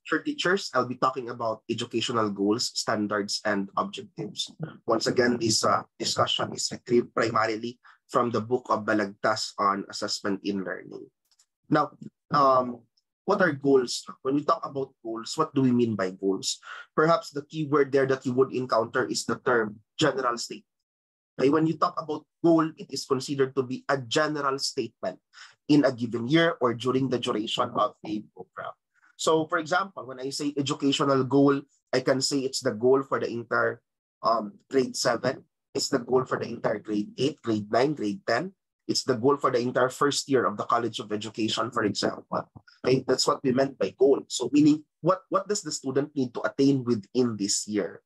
For teachers, I'll be talking about educational goals, standards, and objectives. Once again, this discussion is retrieved primarily from the book of Balagtas on assessment in learning. Now, what are goals? When we talk about goals, what do we mean by goals? Perhaps the key word there that you would encounter is the term general statement. Okay, when you talk about goal, it is considered to be a general statement in a given year or during the duration of a program. So, for example, when I say educational goal, I can say it's the goal for the entire grade 7. It's the goal for the entire grade 8, grade 9, grade 10. It's the goal for the entire first year of the College of Education, for example. Okay, that's what we meant by goal. So, meaning, what does the student need to attain within this year?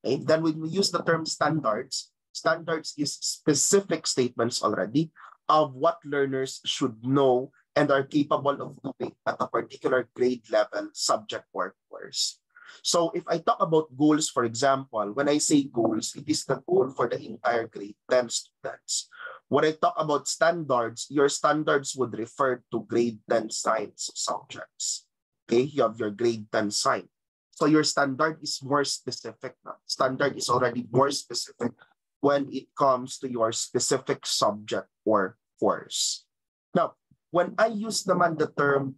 Okay, then when we use the term standards, standards is specific statements already of what learners should know and are capable of doing at a particular grade level, subject, or course. So if I talk about goals, for example, when I say goals, it is the goal for the entire grade 10 students. When I talk about standards, your standards would refer to grade 10 science subjects. Okay, you have your grade 10 science. So your standard is more specific now. Standard is already more specific when it comes to your specific subject or course. Now, when I use naman the term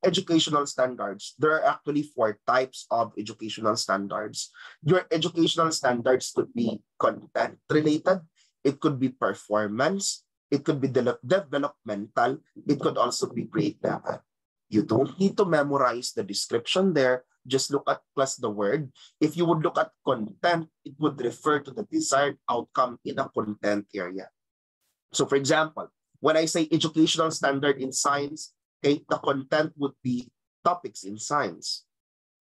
educational standards, there are actually 4 types of educational standards. Your educational standards could be content related, it could be performance, it could be developmental, it could also be grade level. You don't need to memorize the description there. Just look at plus the word. If you would look at content, it would refer to the desired outcome in a content area. So for example, when I say educational standard in science, okay, the content would be topics in science.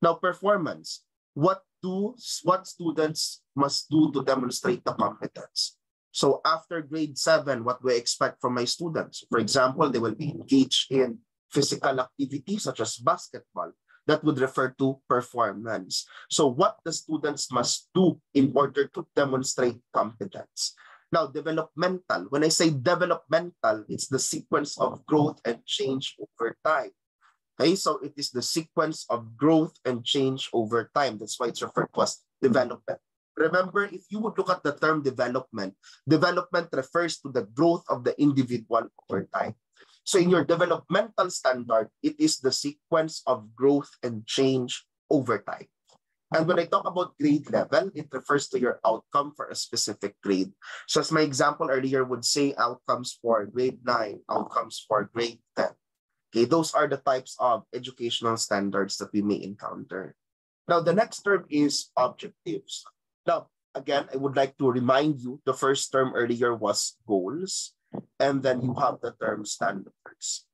Now, performance. What students must do to demonstrate the competence? So after grade 7, what do I expect from my students? For example, they will be engaged in physical activities such as basketball. That would refer to performance. So what the students must do in order to demonstrate competence. Now, developmental. When I say developmental, it's the sequence of growth and change over time. Okay, so it is the sequence of growth and change over time. That's why it's referred to as development. Remember, if you would look at the term development, development refers to the growth of the individual over time. So in your developmental standard, it is the sequence of growth and change over time. And when I talk about grade level, it refers to your outcome for a specific grade. So as my example earlier would say, outcomes for grade 9, outcomes for grade 10. Okay, those are the types of educational standards that we may encounter. Now, the next term is objectives. Now, again, I would like to remind you, the first term earlier was goals. And then you have the term standards.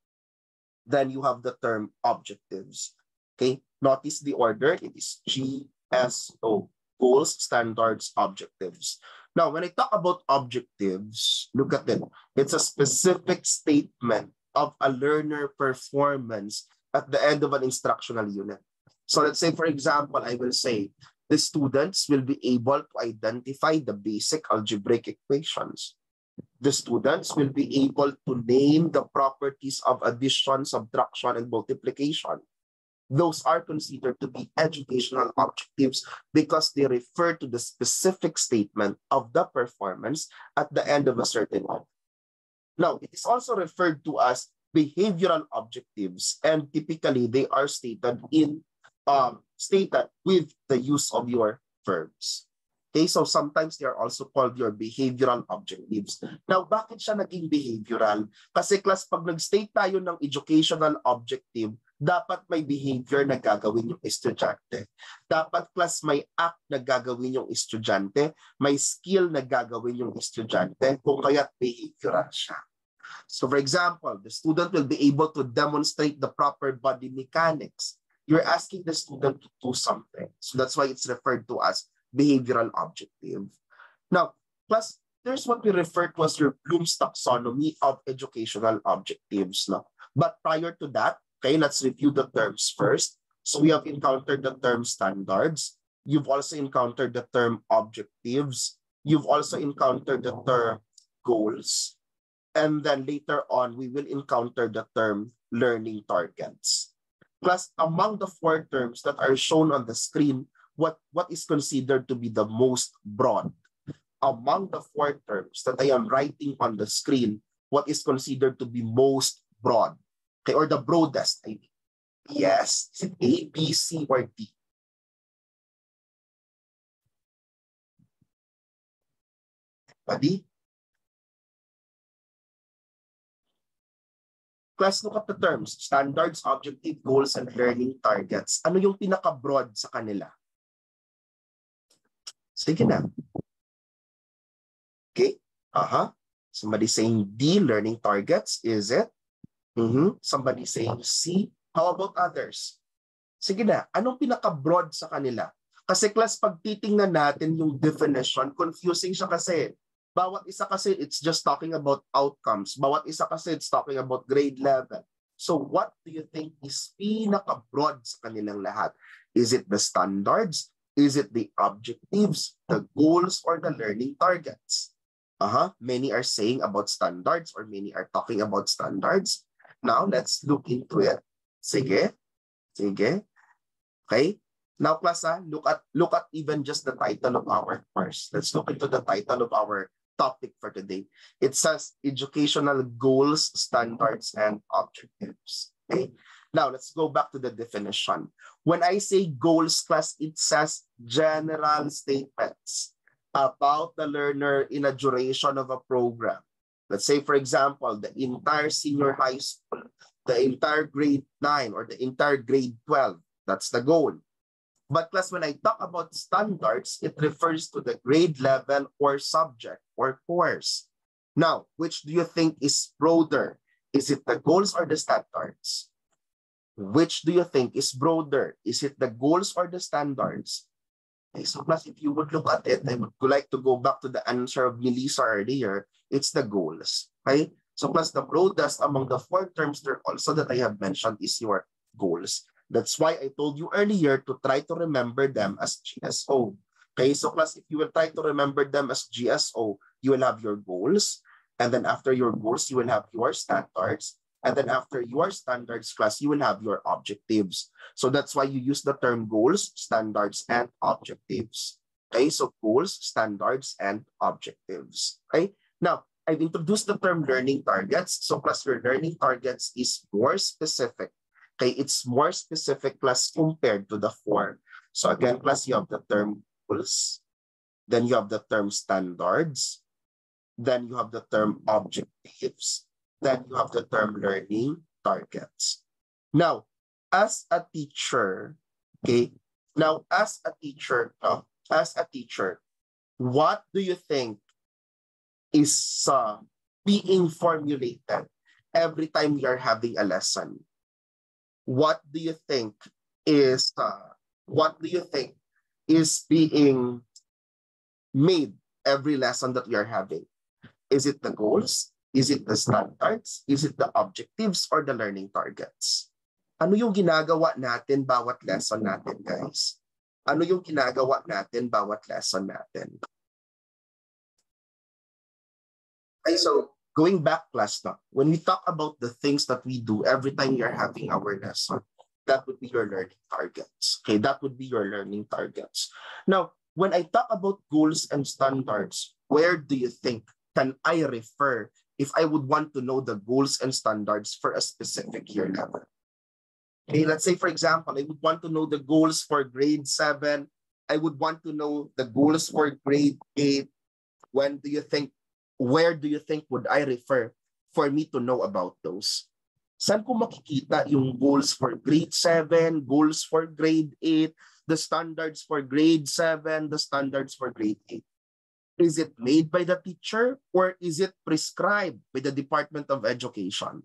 Then you have the term objectives. Okay, notice the order. It is GSO, goals, standards, objectives. Now, when I talk about objectives, look at it. It's a specific statement of a learner performance at the end of an instructional unit. So let's say, for example, I will say, the students will be able to identify the basic algebraic equations. The students will be able to name the properties of addition, subtraction, and multiplication. Those are considered to be educational objectives because they refer to the specific statement of the performance at the end of a certain month. Now, it is also referred to as behavioral objectives, and typically they are stated with the use of your verbs. Okay, so sometimes they are also called your behavioral objectives. Now, bakit siya naging behavioral? Kasi class, pag nag-state tayo ng educational objective, dapat may behavior na gagawin yung estudyante. Dapat class may act na gagawin yung estudyante, may skill na gagawin yung estudyante, kung kaya't behavioral siya. So for example, the student will be able to demonstrate the proper body mechanics. You're asking the student to do something. So that's why it's referred to as behavioral objective. Now, plus, there's what we refer to as your Bloom's taxonomy of educational objectives. No? But prior to that, okay, let's review the terms first. So we have encountered the term standards. You've also encountered the term objectives. You've also encountered the term goals. And then later on, we will encounter the term learning targets. Class, among the four terms that are shown on the screen, what is considered to be the most broad? Among the four terms that I am writing on the screen, what is considered to be most broad? Okay, or the broadest, I mean. Yes. Is it A, B, C, or D? Buddy? Class, look at the terms. Standards, objective, goals, and learning targets. Ano yung pinaka-broad sa kanila? Sige na. Okay. Somebody saying D, learning targets. Is it? Somebody saying C. How about others? Sige na. Anong pinaka-broad sa kanila? Kasi class, pag titingnan natin yung definition, confusing siya kasi. Bawat isa kasi it's just talking about outcomes. Bawat isa kasi it's talking about grade level. So what do you think is pinaka-broad sa kanilang lahat? Is it the standards? Is it the objectives, the goals, or the learning targets? Many are saying about standards or many are talking about standards. Now let's look into it. Sige. Okay. Now class, look at even just the title of our course. Let's look into the title of our topic for today. It says educational goals, standards, and objectives. Okay. Now let's go back to the definition. When I say goals, class, it says general statements about the learner in a duration of a program. Let's say, for example, the entire senior high school, the entire grade 9, or the entire grade 12. That's the goal. But class, when I talk about standards, it refers to the grade level or subject or course. Now, which do you think is broader? Is it the goals or the standards? Which do you think is broader? Is it the goals or the standards? Okay, so class, if you would look at it, I would like to go back to the answer of Melissa earlier. It's the goals. Okay? So class, the broadest among the four terms there also that I have mentioned is your goals. That's why I told you earlier to try to remember them as GSO. Okay, so class, if you will try to remember them as GSO, you will have your goals. And then after your goals, you will have your standards. And then after your standards class, you will have your objectives. So that's why you use the term goals, standards, and objectives. Okay, so goals, standards, and objectives. Okay, now I've introduced the term learning targets. So class, your learning targets is more specific. Okay, it's more specific class compared to the four. So again, class, you have the term goals, then you have the term standards, then you have the term objectives, then you have the term learning targets. Now, as a teacher, okay, what do you think is being formulated every time we are having a lesson? What do you think is being made every lesson that we are having? Is it the goals? Is it the standards? Is it the objectives or the learning targets? Ano yung ginagawa natin bawat lesson natin, guys? Ano yung ginagawa natin bawat lesson natin? Okay, so going back class now, when we talk about the things that we do every time we are having our lesson, that would be your learning targets. Okay, that would be your learning targets. Now, when I talk about goals and standards, where do you think can I refer if I would want to know the goals and standards for a specific year level? Okay, let's say, for example, I would want to know the goals for grade 7. I would want to know the goals for grade 8. Where do you think would I refer for me to know about those? Saan ko makikita yung goals for grade 7, goals for grade 8, the standards for grade 7, the standards for grade 8? Is it made by the teacher or is it prescribed by the Department of Education?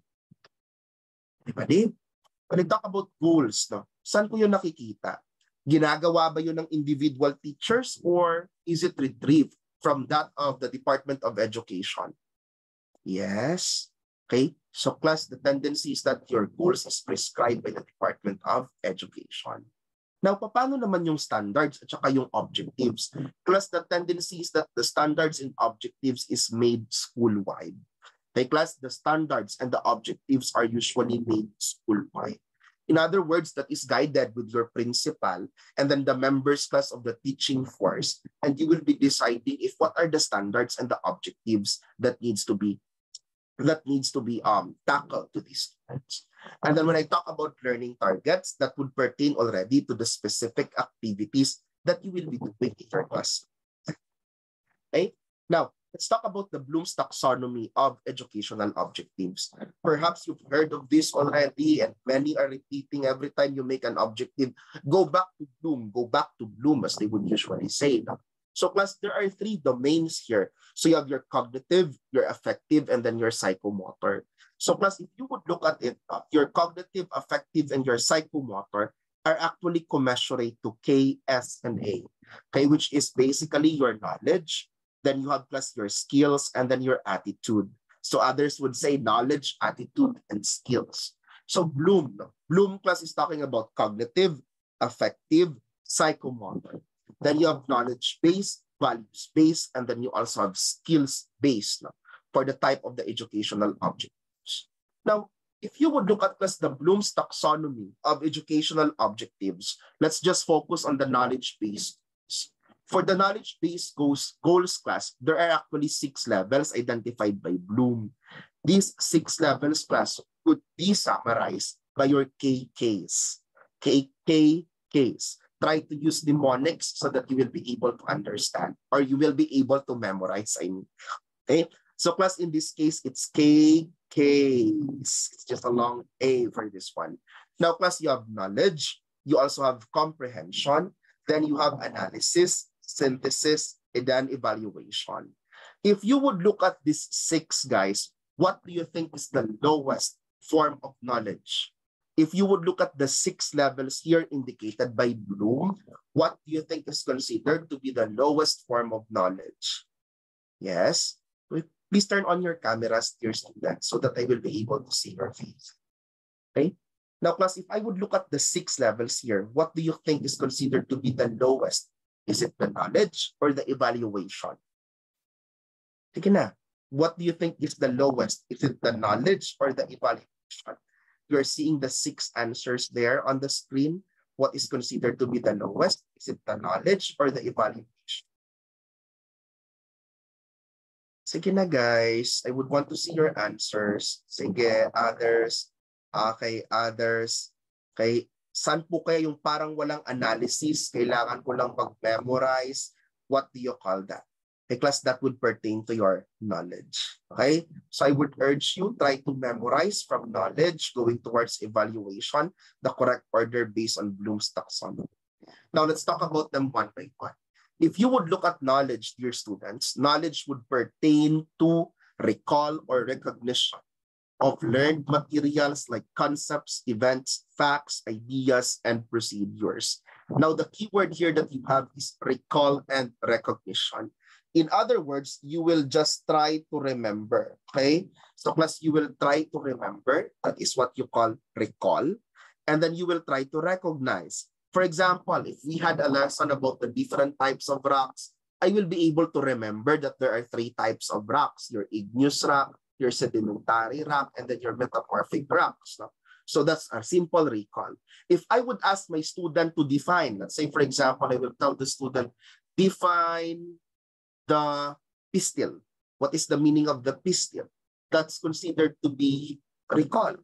Diba, Dave? When I talk about goals, no, saan ko yun nakikita? Ginagawa ba yun ng individual teachers or is it retrieved from that of the Department of Education? Yes. Okay. So class, the tendency is that your goals is prescribed by the Department of Education. Now, paano naman yung standards at saka yung objectives? Class, the tendency is that the standards and objectives is made school-wide. Okay, class, the standards and the objectives are usually made school-wide. In other words, that is guided with your principal and then the members class of the teaching force, and you will be deciding if what are the standards and the objectives that needs to be tackled to these students. And then when I talk about learning targets, that would pertain already to the specific activities that you will be doing in your class. Okay? Now, let's talk about the Bloom's taxonomy of educational objectives. Perhaps you've heard of this already, and many are repeating every time you make an objective, go back to Bloom, as they would usually say. So class, there are 3 domains here. So you have your cognitive, your affective, and then your psychomotor. So class, if you would look at it, your cognitive, affective, and your psychomotor are actually commensurate to K, S, and A. Okay, which is basically your knowledge. Then you have plus your skills and then your attitude. So others would say knowledge, attitude, and skills. So Bloom class is talking about cognitive, affective, psychomotor. Then you have knowledge-based, values-based, and then you also have skills-based for the type of the educational objectives. Now, if you would look at class the Bloom's taxonomy of educational objectives, let's just focus on the knowledge-based. For the knowledge-based goals class, there are actually 6 levels identified by Bloom. These 6 levels class could be summarized by your KKs. KKs. Try to use mnemonics so that you will be able to understand or you will be able to memorize. Okay? So class, in this case, it's KKs. It's just a long A for this one. Now class, you have knowledge. You also have comprehension. Then you have analysis, synthesis, and then evaluation. If you would look at these 6 guys, what do you think is the lowest form of knowledge? If you would look at the 6 levels here indicated by Bloom, what do you think is considered to be the lowest form of knowledge? Yes? Please turn on your cameras, dear students, so that I will be able to see your face. Okay? Now, class, if I would look at the 6 levels here, what do you think is considered to be the lowest? Is it the knowledge or the evaluation? Sige na. What do you think is the lowest? Is it the knowledge or the evaluation? You're seeing the 6 answers there on the screen. What is considered to be the lowest? Is it the knowledge or the evaluation? Sige na guys, I would want to see your answers. Sige, others. Okay, others. Okay, saan po kaya yung parang walang analysis? Kailangan ko lang mag-memorize. What do you call that? Okay, class, that would pertain to your knowledge. Okay, so I would urge you, try to memorize from knowledge going towards evaluation, the correct order based on Bloom's taxonomy. Now, let's talk about them one by one. If you would look at knowledge, dear students, knowledge would pertain to recall or recognition of learned materials like concepts, events, facts, ideas, and procedures. Now, the keyword here that you have is recall and recognition. In other words, you will just try to remember, okay? So class, you will try to remember. That is what you call recall. And then you will try to recognize. For example, if we had a lesson about the different types of rocks, I will be able to remember that there are 3 types of rocks: your igneous rock, your sedimentary rock, and then your metamorphic rocks. No? So that's a simple recall. If I would ask my student to define, let's say, for example, I will tell the student, define the pistil. What is the meaning of the pistil? That's considered to be recall.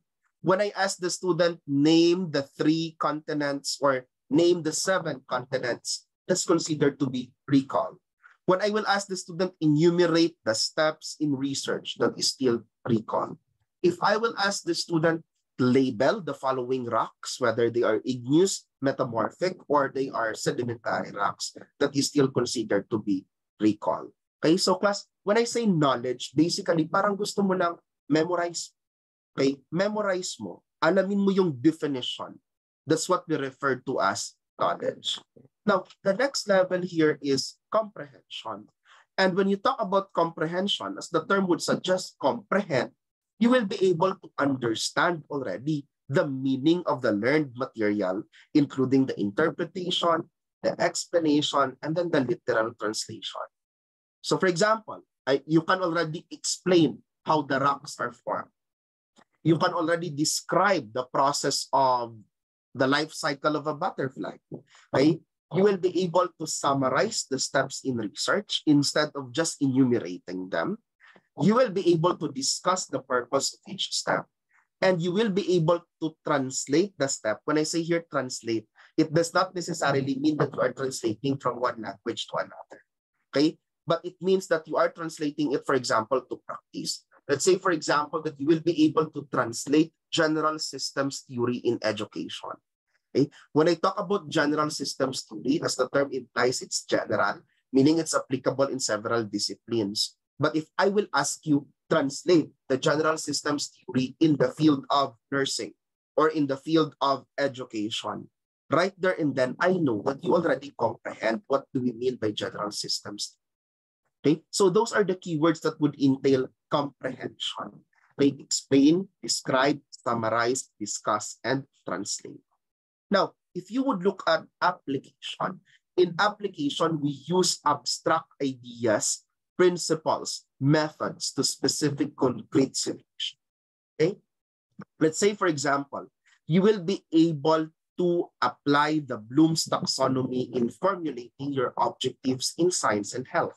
When I ask the student, name the 3 continents or name the 7 continents, that's considered to be recall. When I will ask the student, enumerate the steps in research, that is still recall. If I will ask the student, label the following rocks, whether they are igneous, metamorphic, or they are sedimentary rocks, that is still considered to be recall. Okay, so class, when I say knowledge, basically parang gusto mo lang memorize. Okay, memorize mo. Alamin mo yung definition. That's what we refer to as knowledge. Now, the next level here is comprehension. And when you talk about comprehension, as the term would suggest, comprehend, you will be able to understand already the meaning of the learned material, including the interpretation, the explanation, and then the literal translation. So for example, you can already explain how the rocks are formed. You can already describe the process of the life cycle of a butterfly. Okay? You will be able to summarize the steps in research instead of just enumerating them. You will be able to discuss the purpose of each step. And you will be able to translate the step. When I say here translate, it does not necessarily mean that you are translating from one language to another. Okay? But it means that you are translating it, for example, to practice. Let's say, for example, that you will be able to translate general systems theory in education. Okay? When I talk about general systems theory, as the term implies, it's general, meaning it's applicable in several disciplines. But if I will ask you, translate the general systems theory in the field of nursing or in the field of education, right there and then, I know that you already comprehend what do we mean by general systems. Okay, so those are the keywords that would entail comprehension. Okay, explain, describe, summarize, discuss, and translate. Now, if you would look at application, in application, we use abstract ideas, principles, methods to specific concrete solution. Okay? Let's say, for example, you will be able to apply the Bloom's taxonomy in formulating your objectives in science and health.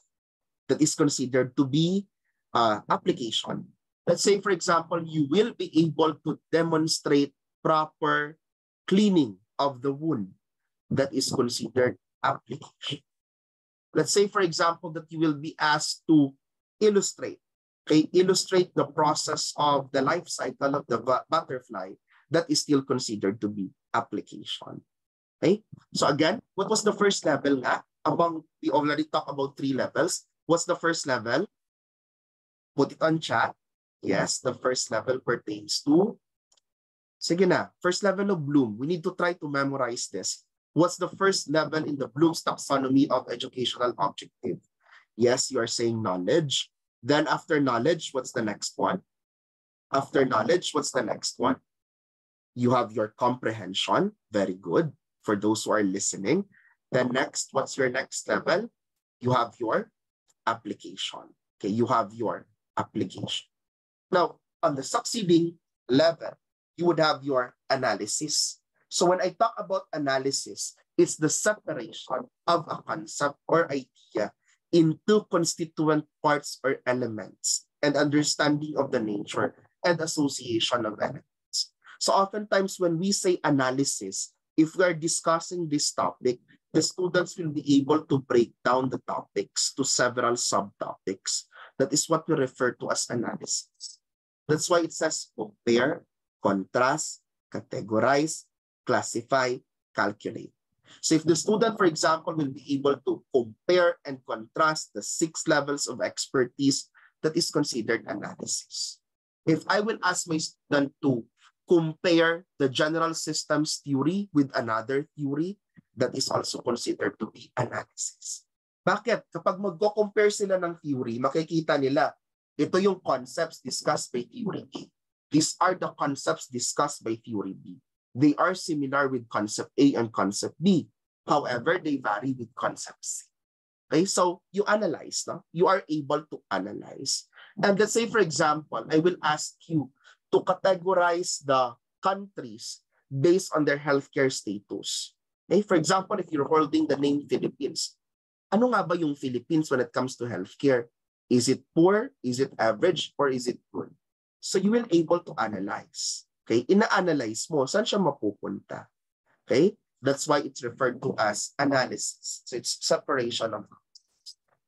That is considered to be application. Let's say, for example, you will be able to demonstrate proper cleaning of the wound. That is considered application. Let's say, for example, that you will be asked to illustrate, okay, illustrate the process of the life cycle of the butterfly. That is still considered to be application. Okay? So again, what was the first level nga? We already talked about 3 levels. What's the first level? Put it on chat. Yes, the first level pertains to, sige na, first level of Bloom. We need to try to memorize this. What's the first level in the Bloom's taxonomy of educational objective? Yes, you are saying knowledge. Then after knowledge, what's the next one? After knowledge, what's the next one? You have your comprehension. Very good for those who are listening. Then next, what's your next level? You have your application. Okay, you have your application. Now, on the succeeding level, you would have your analysis. So when I talk about analysis, it's the separation of a concept or idea into constituent parts or elements and understanding of the nature and association of elements. So oftentimes when we say analysis, if we are discussing this topic, the students will be able to break down the topics to several subtopics. That is what we refer to as analysis. That's why it says compare, contrast, categorize, classify, calculate. So if the student, for example, will be able to compare and contrast the 6 levels of expertise, that is considered analysis. If I will ask my student to compare the general systems theory with another theory, that is also considered to be analysis. Bakit? Kapag mag-compare sila ng theory, makikita nila, ito yung concepts discussed by theory A. These are the concepts discussed by theory B. They are similar with concept A and concept B. However, they vary with concept C. Okay, so you analyze, no? You are able to analyze. And let's say, for example, I will ask you to categorize the countries based on their healthcare status. Okay, for example, if you're holding the name Philippines, ano nga ba yung Philippines when it comes to healthcare? Is it poor? Is it average? Or is it good? So you will able to analyze. Okay, ina-analyze mo, saan siya mapupunta? Okay, that's why it's referred to as analysis. So it's separation of.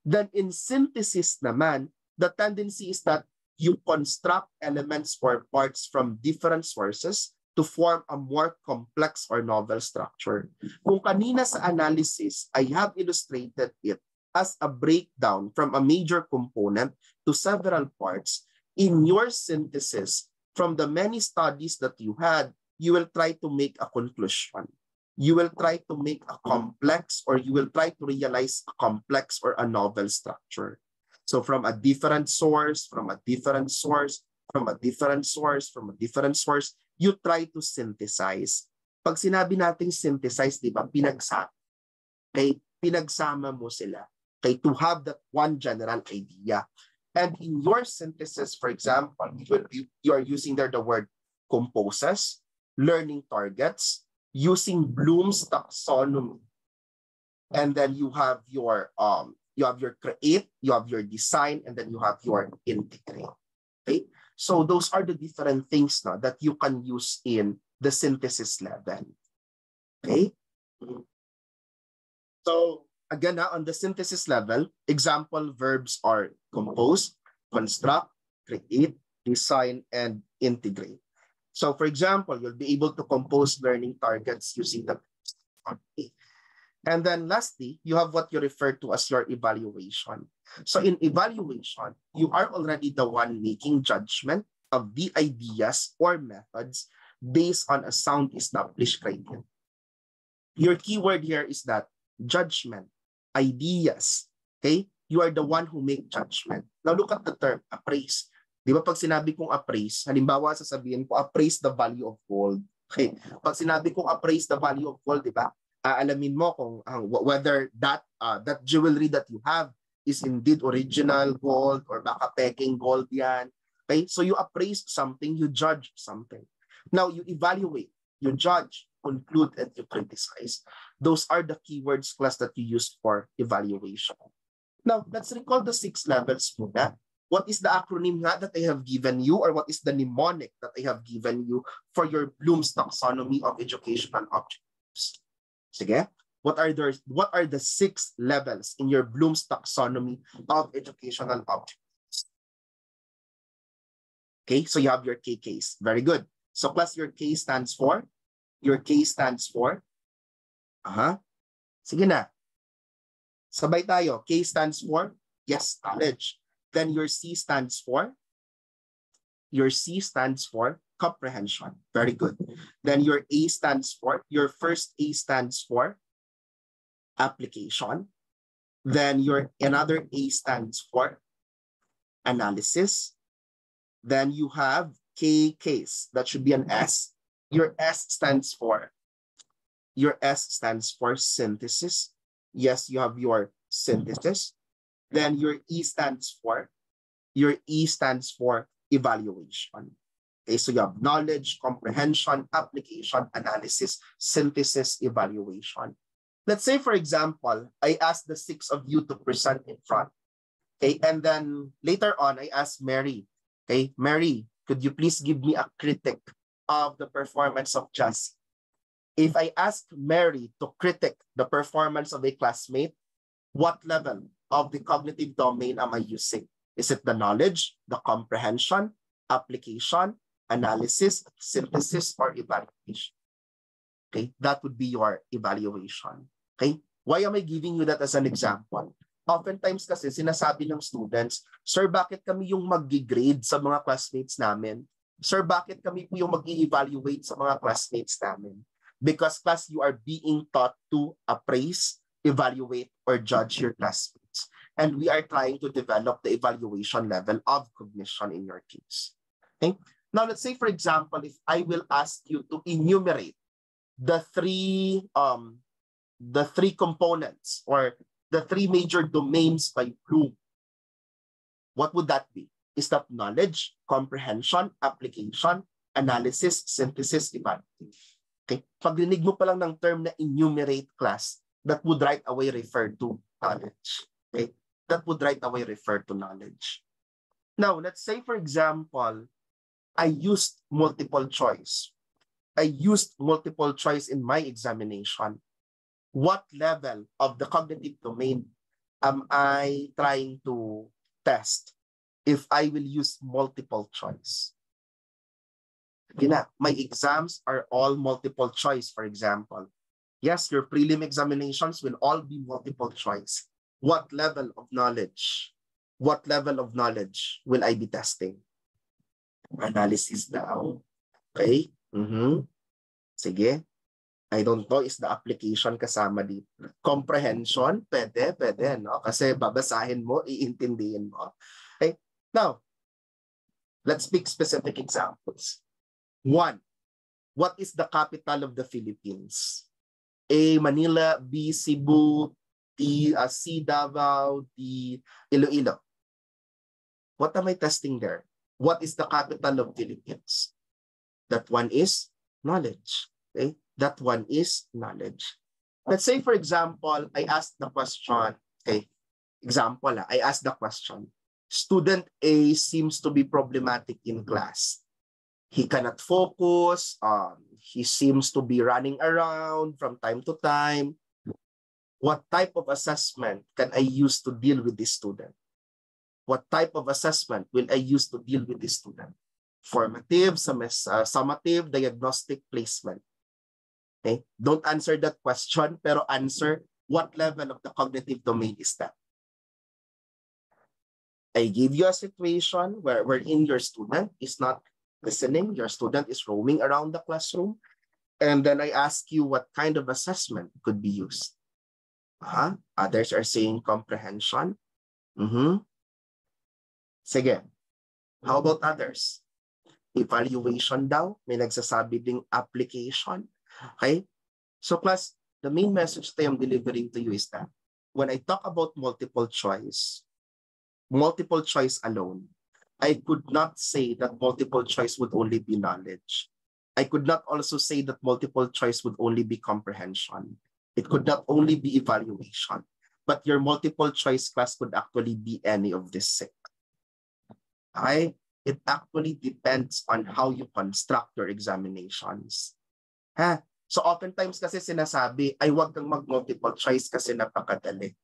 Then in synthesis naman, the tendency is that you construct elements or parts from different sources to form a more complex or novel structure. Kung kanina sa analysis, I have illustrated it as a breakdown from a major component to several parts. In your synthesis, from the many studies that you had, you will try to make a conclusion. You will try to make a complex, or you will try to realize a complex or a novel structure. So from a different source, from a different source, from a different source, from a different source, you try to synthesize. Pag sinabi nating synthesize, di ba, pinagsama. Okay? Pinagsama mo sila. Okay? To have that one general idea. And in your synthesis, for example, you are using there the word composes, learning targets, using Bloom's taxonomy. And then you have your create, you have your design, and then you have your integrate. Okay? So those are the different things now that you can use in the synthesis level. Okay? So again, on the synthesis level, example verbs are compose, construct, create, design, and integrate. So for example, you'll be able to compose learning targets using the and then lastly, you have what you refer to as your evaluation. So in evaluation, you are already the one making judgment of the ideas or methods based on a sound established criteria. Your keyword here is that judgment, ideas, okay? You are the one who make judgment. Now look at the term, appraise. Di ba pag sinabi kong appraise, halimbawa sasabihin ko, appraise the value of gold. Okay, pag sinabi kong appraise the value of gold, di ba? Aalamin mo kung whether that jewelry that you have is indeed original gold or baka peking gold yan. Okay? So you appraise something, you judge something. Now you evaluate, you judge, conclude, and you criticize. Those are the keywords class that you use for evaluation. Now, let's recall the 6 levels muna. What is the acronym nga that I have given you, or what is the mnemonic that I have given you for your Bloom's taxonomy of educational objectives? Sige, what are the 6 levels in your Bloom's taxonomy of educational objectives? Okay, so you have your KKs. Very good. So class, your K stands for? Sige na. Sabay tayo. K stands for? Yes, knowledge. Then your C stands for? Your C stands for comprehension. Very good. Then your A stands for, your first A stands for application. Then your another A stands for analysis. Then you have KKs. That should be an S. Your S stands for synthesis. Yes, you have your synthesis. Then your E stands for evaluation. Okay, so you have knowledge, comprehension, application, analysis, synthesis, evaluation. Let's say, for example, I ask the 6 of you to present in front. Okay, and then later on, I ask Mary. Okay, Mary, could you please give me a critic of the performance of Jessie? If I ask Mary to critic the performance of a classmate, what level of the cognitive domain am I using? Is it the knowledge, the comprehension, application, analysis, synthesis, or evaluation? Okay, that would be your evaluation. Okay, why am I giving you that as an example? Oftentimes kasi sinasabi ng students, Sir, bakit kami yung mag-grade sa mga classmates namin? Sir, bakit kami po yung mag-evaluate sa mga classmates namin? Because class, you are being taught to appraise, evaluate, or judge your classmates. And we are trying to develop the evaluation level of cognition in your case. Okay? Now, let's say, for example, if I will ask you to enumerate the three components or the 3 major domains by Bloom, what would that be? Is that knowledge, comprehension, application, analysis, synthesis, evaluation? Okay? Pag rinig mo pa lang ng term na enumerate class, that would right away refer to knowledge. Okay? That would right away refer to knowledge. Now, let's say, for example, I used multiple choice. I used multiple choice in my examination. What level of the cognitive domain am I trying to test if I will use multiple choice? Again, my exams are all multiple choice, for example. Yes, your prelim examinations will all be multiple choice. What level of knowledge? What level of knowledge will I be testing? Analysis daw. Okay? Sige. I don't know, is the application kasama dito? Comprehension? Pwede, no? Kasi babasahin mo, iintindihin mo. Okay? Now, let's pick specific examples. 1. What is the capital of the Philippines? A, Manila. B, Cebu. C, Davao. D, Iloilo. What am I testing there? What is the capital of Philippines? That one is knowledge. Okay? that one is knowledge. Let's say, for example, I asked the question, okay, example, I asked the question, student A seems to be problematic in class. He cannot focus, he seems to be running around from time to time. What type of assessment can I use to deal with this student? What type of assessment will I use to deal with this student? Formative, summative, diagnostic, placement. Okay? Don't answer that question, pero answer what level of the cognitive domain is that. I give you a situation wherein your student is not listening, your student is roaming around the classroom, and then I ask you what kind of assessment could be used. Others are saying comprehension. Sige. How about others? Evaluation daw. May nagsasabi ding application. Okay? So class, the main message that I'm delivering to you is that when I talk about multiple choice alone, I could not say that multiple choice would only be knowledge. I could not also say that multiple choice would only be comprehension. It could not only be evaluation, but your multiple choice class could actually be any of this six. Okay? It actually depends on how you construct your examinations. So oftentimes kasi sinasabi, ay wag kang mag-multiple choice kasi napakadali.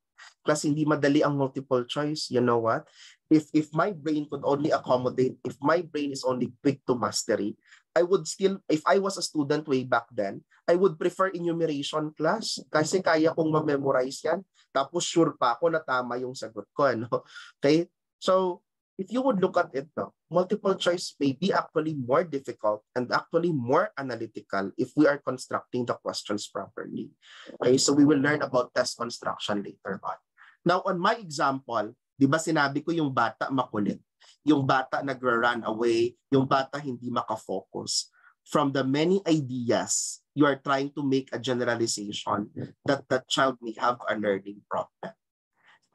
Plus hindi madali ang multiple choice. You know what? If my brain could only accommodate, if my brain is only quick to mastery, I would still, if I was a student way back then, I would prefer enumeration class kasi kaya kong ma-memorize yan. Tapos sure pa ako na tama yung sagot ko. Ano? Okay? So, if you would look at it, multiple choice may be actually more difficult and actually more analytical if we are constructing the questions properly. Okay, so we will learn about test construction later on. Now, on my example, di ba sinabi ko yung bata makulit, yung bata nagra-run away, yung bata hindi makafocus. From the many ideas, you are trying to make a generalization that the child may have a learning problem.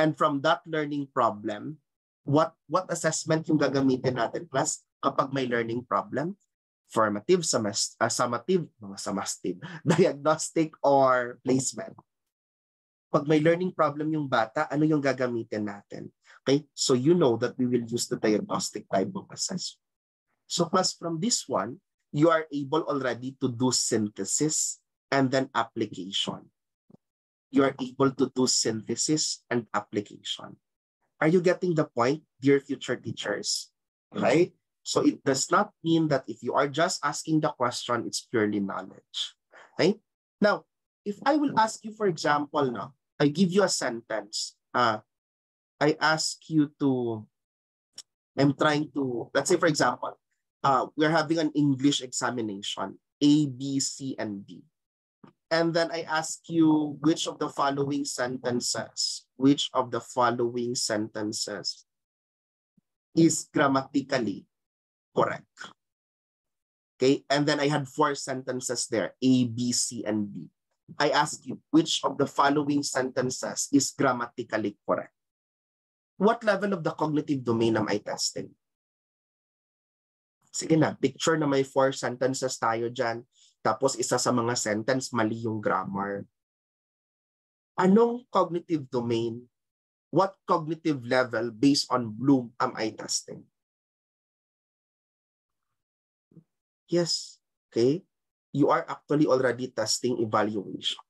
And from that learning problem, what assessment yung gagamitin natin class kapag may learning problem? Formative, summative, diagnostic, or placement. Pag may learning problem yung bata, ano yung gagamitin natin? Okay? So you know that we will use the diagnostic type of assessment. So class, from this one, you are able already to do synthesis and then application. You are able to do synthesis and application. Are you getting the point, dear future teachers? Right? So it does not mean that if you are just asking the question, it's purely knowledge. Okay? Now, if I will ask you, for example, I give you a sentence. I ask you to, I'm trying to, let's say, for example, we're having an English examination, A, B, C, and D. And then I ask you which of the following sentences is grammatically correct. Okay, and then I had 4 sentences there, A, B, C, and D. I ask you which of the following sentences is grammatically correct. What level of the cognitive domain am I testing? Sige na, picture na may 4 sentences tayo dyan. Tapos isa sa mga sentence, mali yung grammar. Anong cognitive domain? What cognitive level based on Bloom am I testing? Yes, okay. You are actually already testing evaluation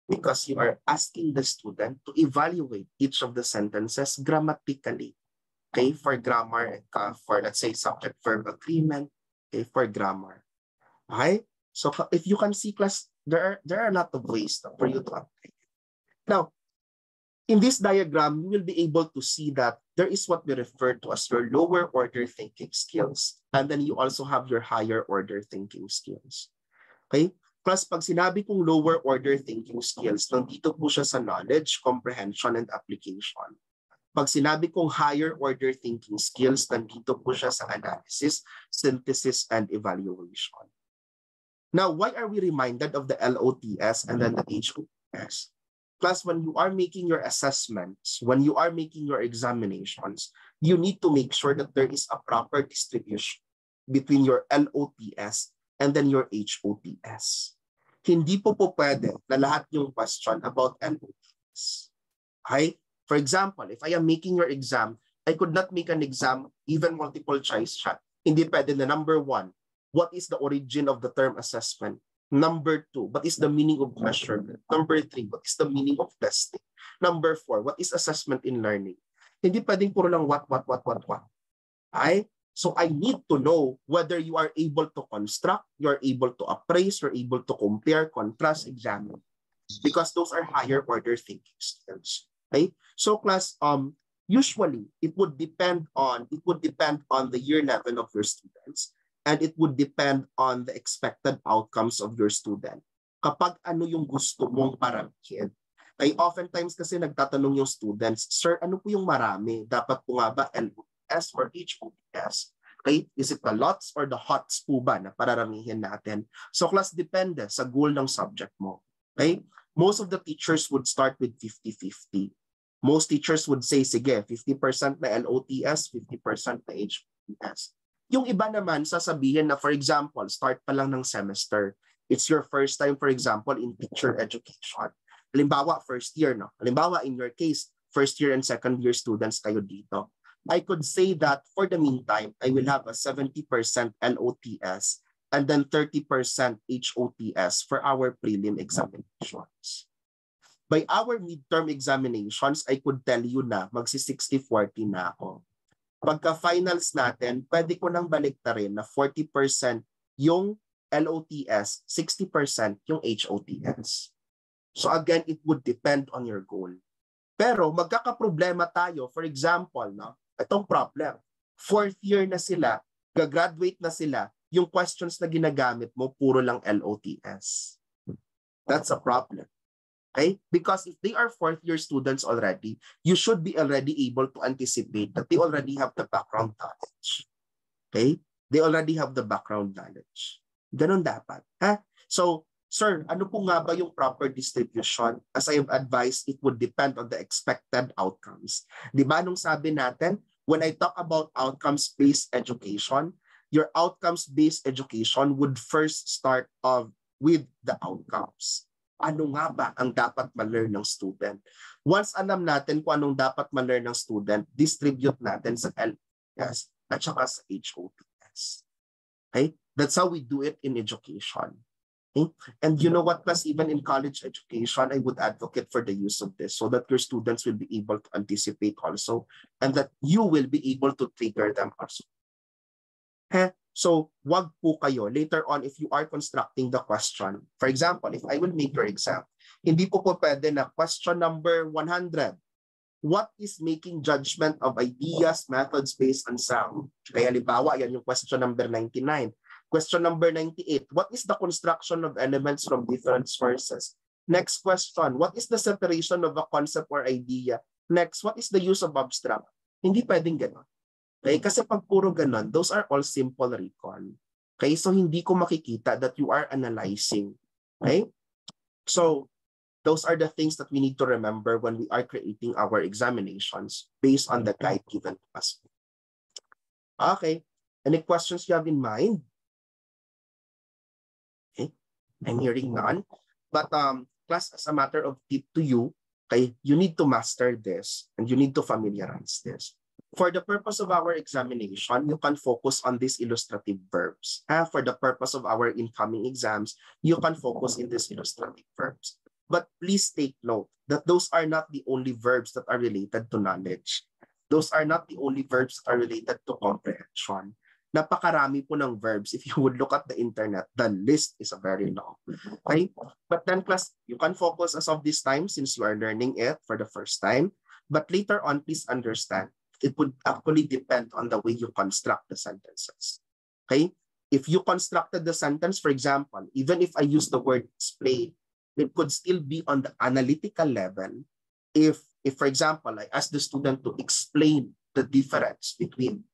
because you are asking the student to evaluate each of the sentences grammatically. Okay, for grammar, for let's say subject-verb agreement, okay, for grammar. Okay? So if you can see class, there are a lot of ways for you to apply. Now, in this diagram, you will be able to see that there is what we refer to as your lower order thinking skills. And then you also have your higher order thinking skills. Okay? Plus, pag sinabi kong lower order thinking skills, nandito po siya sa knowledge, comprehension, and application. Pag sinabi kong higher order thinking skills, nandito po siya sa analysis, synthesis, and evaluation. Now, why are we reminded of the LOTS and then the HOTS? Plus, when you are making your assessments, when you are making your examinations, you need to make sure that there is a proper distribution between your LOTS and then your HOTS. Hindi po pwede na lahat yung question about LOTS. Okay? For example, if I am making your exam, I could not make an exam, even multiple choice siya. Hindi pwede na number 1, what is the origin of the term assessment? Number 2, what is the meaning of measurement? Number 3, what is the meaning of testing? Number 4, what is assessment in learning? Hindi pwedeng puro lang what. Okay? So I need to know whether you are able to construct, you're able to appraise, you're able to compare, contrast, examine. Because those are higher order thinking skills. Okay? So class, usually it would depend on the year level of your students, and it would depend on the expected outcomes of your student. Kapag ano yung gusto mong paramihin. Kaya oftentimes kasi nagtatanong yung students, sir, ano po yung marami? Dapat po nga ba LOTS or HOTS? Okay? Is it the lots or the hots po ba na pararamihin natin? So class, depende sa goal ng subject mo. Okay? Most of the teachers would start with 50-50. Most teachers would say, sige, 50% na LOTS, 50% na HOTS. Yung iba naman, sasabihin na, for example, start pa lang ng semester. It's your first time, for example, in teacher education. Halimbawa, first year, no? Halimbawa, in your case, first year and second year students kayo dito. I could say that for the meantime, I will have a 70% LOTS and then 30% HOTS for our prelim examinations. By our midterm examinations, I could tell you na magsi-60-40 na ako. Pagka finals natin, pwede ko nang baliktarin na 40% yung LOTS, 60% yung HOTS. So again, it would depend on your goal. Pero magkakaproblema tayo, for example, no? Itong problem, 4th year na sila, gagraduate na sila, yung questions na ginagamit mo, puro lang LOTS. That's a problem. Okay? Because if they are 4th year students already, you should be already able to anticipate that they already have the background knowledge. Okay? They already have the background knowledge. Ganun dapat. Ha? So, sir, ano po nga ba yung proper distribution? As I have advised, it would depend on the expected outcomes. Di ba nung sabi natin, when I talk about outcomes-based education, your outcomes-based education would first start with the outcomes. Ano nga ba ang dapat ma-learn ng student? Once alam natin kung anong dapat ma-learn ng student, distribute natin sa LOTS at saka sa HOTS. Okay? That's how we do it in education. Okay? And you know what, plus even in college education, I would advocate for the use of this so that your students will be able to anticipate also and that you will be able to trigger them also. Okay? So, wag po kayo later on if you are constructing the question. For example, if I will make your exam, hindi po pwede na question number 100. What is making judgment of ideas, methods based on sound? Kaya halimbawa, yan yung question number 99. Question number 98, what is the construction of elements from different sources? Next question, what is the separation of a concept or idea? Next, what is the use of abstract? Hindi pwedeng gano'n. Okay? Kasi pag puro gano'n, those are all simple recall. Okay? So hindi ko makikita that you are analyzing. Okay? So those are the things that we need to remember when we are creating our examinations based on the guide given to us. Okay. Any questions you have in mind? Okay. I'm hearing none. But class, as a matter of tip to you, okay, you need to master this and you need to familiarize this. For the purpose of our examination, you can focus on these illustrative verbs. For the purpose of our incoming exams, you can focus in these illustrative verbs. But please take note that those are not the only verbs that are related to knowledge. Those are not the only verbs that are related to comprehension. Napakarami po ng verbs. If you would look at the internet, the list is very long. Okay? But then class, you can focus as of this time since you are learning it for the first time. But later on, please understand, it would actually depend on the way you construct the sentences. Okay? If you constructed the sentence, for example, even if I use the word explain, it could still be on the analytical level if for example, I ask the student to explain the difference between,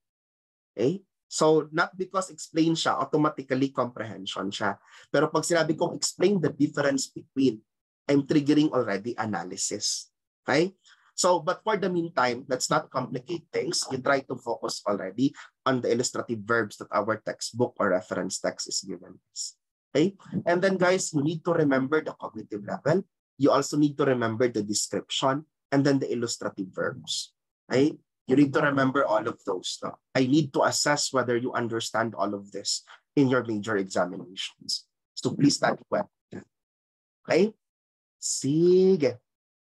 okay? So, not because explain siya, automatically comprehension siya. Pero pag sinabi kong explain the difference between, I'm triggering already analysis. Okay? So, but for the meantime, let's not complicate things. You try to focus already on the illustrative verbs that our textbook or reference text is given us. Okay? And then guys, you need to remember the cognitive level. You also need to remember the description and then the illustrative verbs. Okay? You need to remember all of those. No? I need to assess whether you understand all of this in your major examinations. So please study well. Okay? Sige.